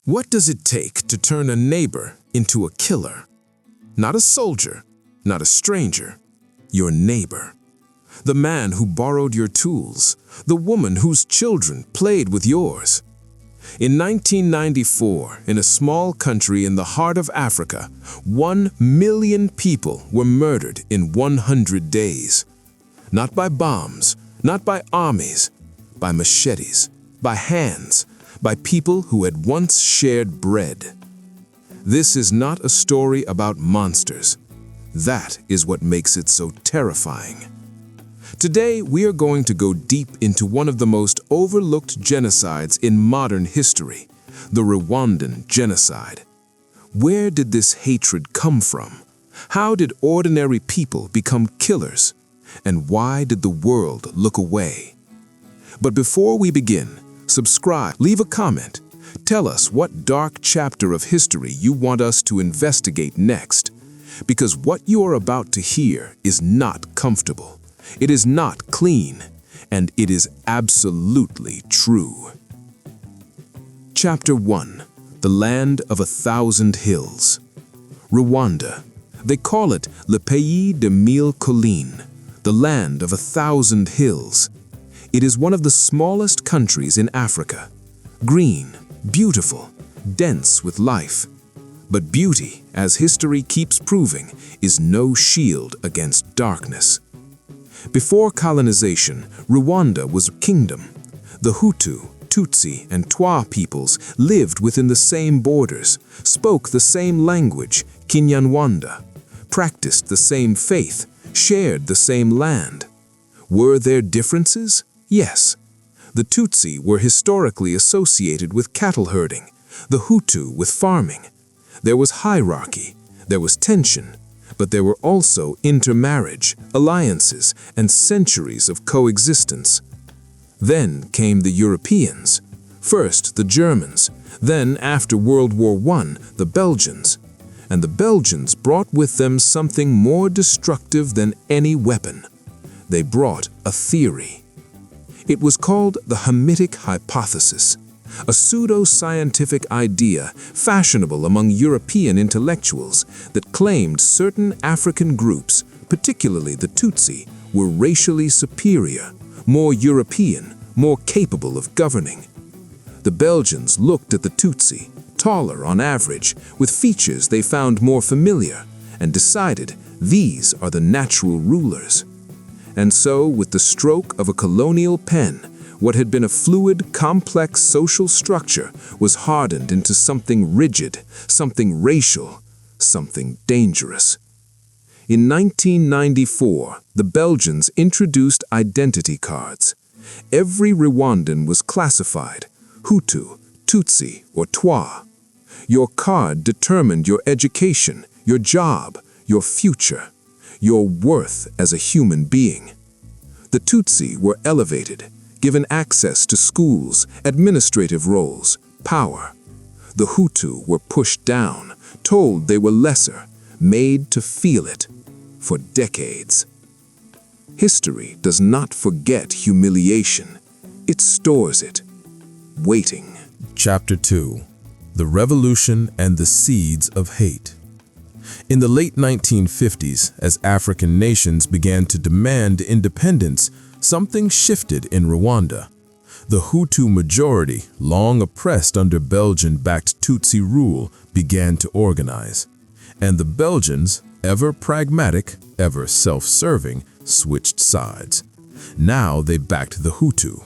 What does it take to turn a neighbor into a killer? Not a soldier, not a stranger, your neighbor. The man who borrowed your tools, the woman whose children played with yours. In 1994, in a small country in the heart of Africa, 1 million people were murdered in 100 days. Not by bombs, not by armies, by machetes, by hands, by people who had once shared bread. This is not a story about monsters. That is what makes it so terrifying. Today, we are going to go deep into one of the most overlooked genocides in modern history, the Rwandan Genocide. Where did this hatred come from? How did ordinary people become killers? And why did the world look away? But before we begin, subscribe, leave a comment. Tell us what dark chapter of history you want us to investigate next. Because what you are about to hear is not comfortable. It is not clean, and it is absolutely true. Chapter 1. The Land of 1,000 Hills. Rwanda. They call it Le Pays de Mille Collines, the land of 1,000 hills. It is one of the smallest countries in Africa. Green, beautiful, dense with life. But beauty, as history keeps proving, is no shield against darkness. Before colonization, Rwanda was a kingdom. The Hutu, Tutsi, and Twa peoples lived within the same borders, spoke the same language, Kinyarwanda, practiced the same faith, shared the same land. Were there differences? Yes. The Tutsi were historically associated with cattle herding, the Hutu with farming. There was hierarchy, there was tension, but there were also intermarriage, alliances, and centuries of coexistence. Then came the Europeans, first the Germans, then after World War I, the Belgians. And the Belgians brought with them something more destructive than any weapon. They brought a theory. It was called the Hamitic hypothesis, a pseudo-scientific idea fashionable among European intellectuals that claimed certain African groups, particularly the Tutsi, were racially superior, more European, more capable of governing. The Belgians looked at the Tutsi, taller on average, with features they found more familiar, and decided these are the natural rulers. And so, with the stroke of a colonial pen, what had been a fluid, complex social structure was hardened into something rigid, something racial, something dangerous. In 1994, the Belgians introduced identity cards. Every Rwandan was classified, Hutu, Tutsi, or Twa. Your card determined your education, your job, your future, your worth as a human being. The Tutsi were elevated, given access to schools, administrative roles, power. The Hutu were pushed down, told they were lesser, made to feel it, for decades. History does not forget humiliation. It stores it, waiting. Chapter 2. The Revolution and the Seeds of Hate. In the late 1950s, as African nations began to demand independence, something shifted in Rwanda. The Hutu majority, long oppressed under Belgian-backed Tutsi rule, began to organize. And the Belgians, ever pragmatic, ever self-serving, switched sides. Now they backed the Hutu.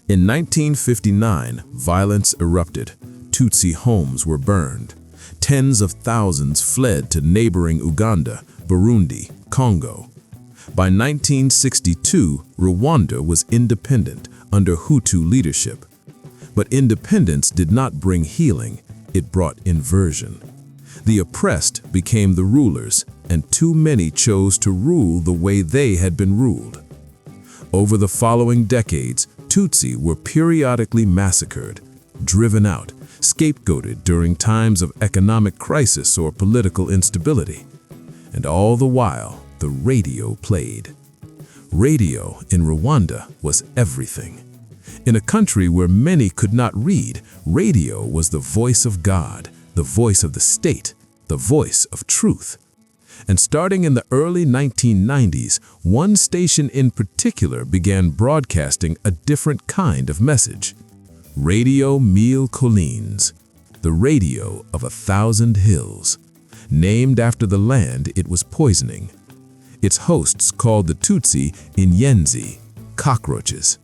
In 1959, violence erupted. Tutsi homes were burned. Tens of thousands fled to neighboring Uganda, Burundi, Congo. By 1962, Rwanda was independent under Hutu leadership. But independence did not bring healing, it brought inversion. The oppressed became the rulers, and too many chose to rule the way they had been ruled. Over the following decades, Tutsi were periodically massacred, driven out, scapegoated during times of economic crisis or political instability. And all the while, the radio played. Radio in Rwanda was everything. In a country where many could not read, radio was the voice of God, the voice of the state, the voice of truth. And starting in the early 1990s, one station in particular began broadcasting a different kind of message. Radio Mille Collines, the radio of 1,000 hills, named after the land it was poisoning. Its hosts called the Tutsi Inyenzi, cockroaches.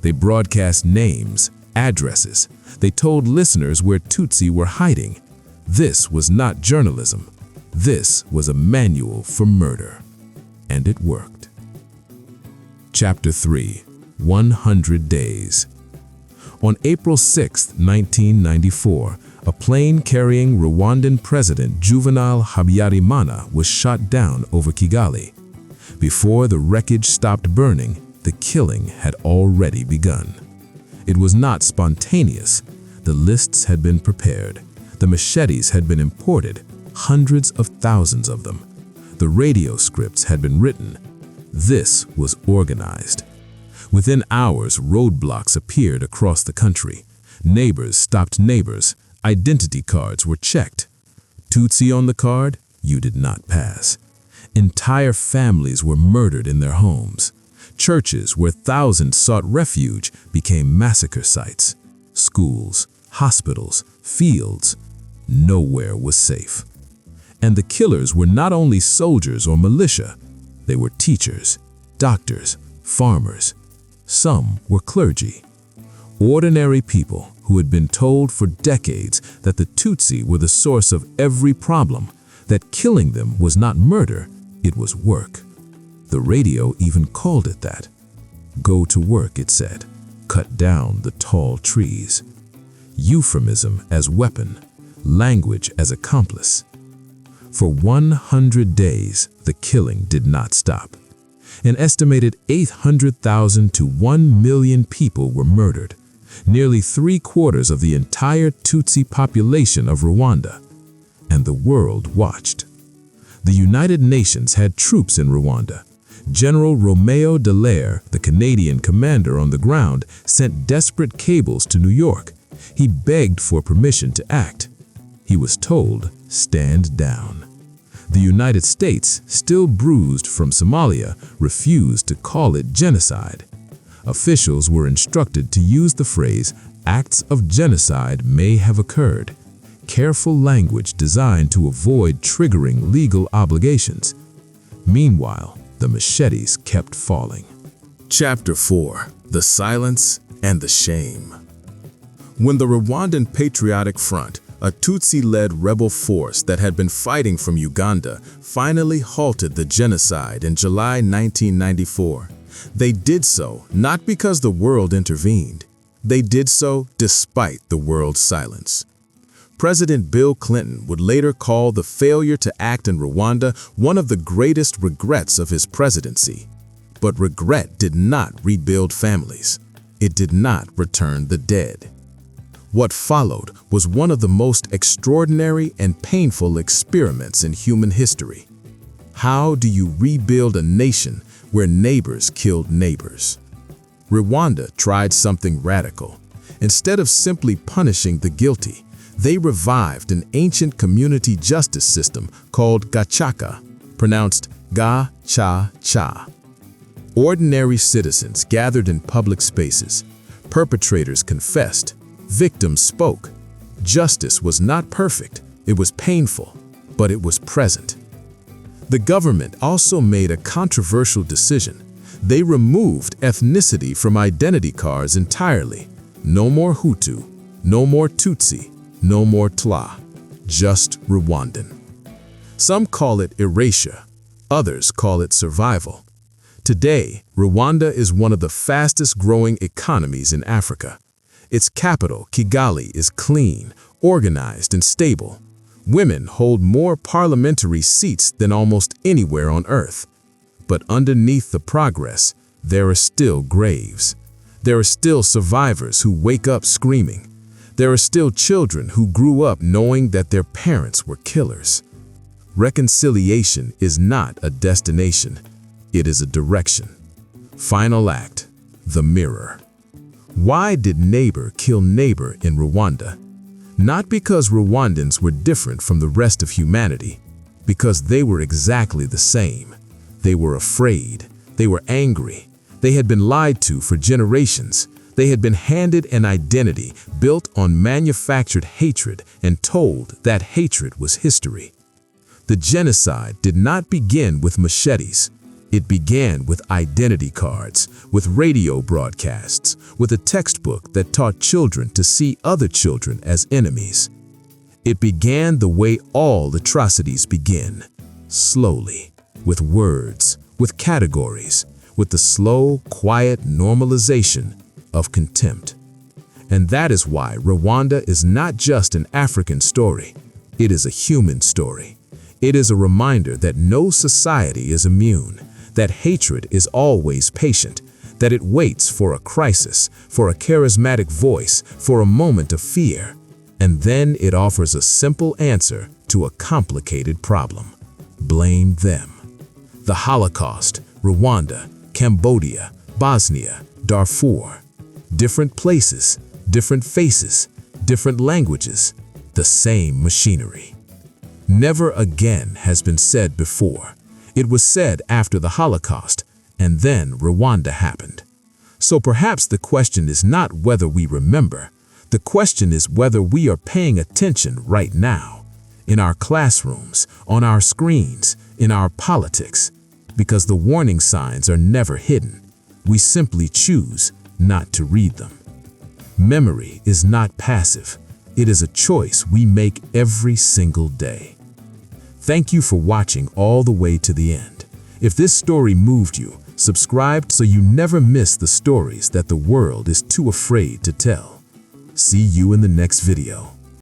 They broadcast names, addresses. They told listeners where Tutsi were hiding. This was not journalism. This was a manual for murder. And it worked. Chapter 3. 100 Days. On April 6, 1994, a plane carrying Rwandan President Juvenal Habyarimana was shot down over Kigali. Before the wreckage stopped burning, the killing had already begun. It was not spontaneous. The lists had been prepared. The machetes had been imported, hundreds of thousands of them. The radio scripts had been written. This was organized. Within hours, roadblocks appeared across the country. Neighbors stopped neighbors. Identity cards were checked. Tutsi on the card, you did not pass. Entire families were murdered in their homes. Churches where thousands sought refuge became massacre sites. Schools, hospitals, fields, nowhere was safe. And the killers were not only soldiers or militia, they were teachers, doctors, farmers. Some were clergy. Ordinary people who had been told for decades that the Tutsi were the source of every problem, that killing them was not murder, it was work. The radio even called it that. Go to work, it said. Cut down the tall trees. Euphemism as weapon, language as accomplice. For 100 days, the killing did not stop. An estimated 800,000 to 1 million people were murdered, nearly 3/4 of the entire Tutsi population of Rwanda. And the world watched. The United Nations had troops in Rwanda. General Romeo Dallaire, the Canadian commander on the ground, sent desperate cables to New York. He begged for permission to act. He was told, stand down. The United States, still bruised from Somalia, refused to call it genocide. Officials were instructed to use the phrase, acts of genocide may have occurred. Careful language designed to avoid triggering legal obligations. Meanwhile, the machetes kept falling. Chapter 4. The Silence and the Shame. When the Rwandan Patriotic Front, a Tutsi-led rebel force that had been fighting from Uganda, finally halted the genocide in July 1994, they did so not because the world intervened. They did so despite the world's silence. President Bill Clinton would later call the failure to act in Rwanda one of the greatest regrets of his presidency. But regret did not rebuild families. It did not return the dead. What followed was one of the most extraordinary and painful experiments in human history. How do you rebuild a nation where neighbors killed neighbors? Rwanda tried something radical. Instead of simply punishing the guilty, they revived an ancient community justice system called Gacaca, pronounced Ga-cha-cha. Ordinary citizens gathered in public spaces. Perpetrators confessed. Victims spoke. Justice was not perfect. It was painful, but it was present. The government also made a controversial decision. They removed ethnicity from identity cards entirely. No more Hutu, no more Tutsi, no more Tla, just Rwandan. Some call it erasure, others call it survival. Today, Rwanda is one of the fastest growing economies in Africa. Its capital, Kigali, is clean, organized, and stable. Women hold more parliamentary seats than almost anywhere on earth. But underneath the progress, there are still graves. There are still survivors who wake up screaming. There are still children who grew up knowing that their parents were killers. Reconciliation is not a destination. It is a direction. Final act, the mirror. Why did neighbor kill neighbor in Rwanda? Not because Rwandans were different from the rest of humanity, because they were exactly the same. They were afraid. They were angry. They had been lied to for generations. They had been handed an identity built on manufactured hatred and told that hatred was history. The genocide did not begin with machetes. It began with identity cards, with radio broadcasts, with a textbook that taught children to see other children as enemies. It began the way all atrocities begin, slowly, with words, with categories, with the slow, quiet normalization of contempt. And that is why Rwanda is not just an African story. It is a human story. It is a reminder that no society is immune, that hatred is always patient, that it waits for a crisis, for a charismatic voice, for a moment of fear, and then it offers a simple answer to a complicated problem. Blame them. The Holocaust, Rwanda, Cambodia, Bosnia, Darfur. Different places, different faces, different languages, the same machinery. Never again has been said before. It was said after the Holocaust, and then Rwanda happened. So perhaps the question is not whether we remember. The question is whether we are paying attention right now, in our classrooms, on our screens, in our politics, because the warning signs are never hidden. We simply choose not to read them. Memory is not passive. It is a choice we make every single day. Thank you for watching all the way to the end. If this story moved you, subscribe so you never miss the stories that the world is too afraid to tell. See you in the next video.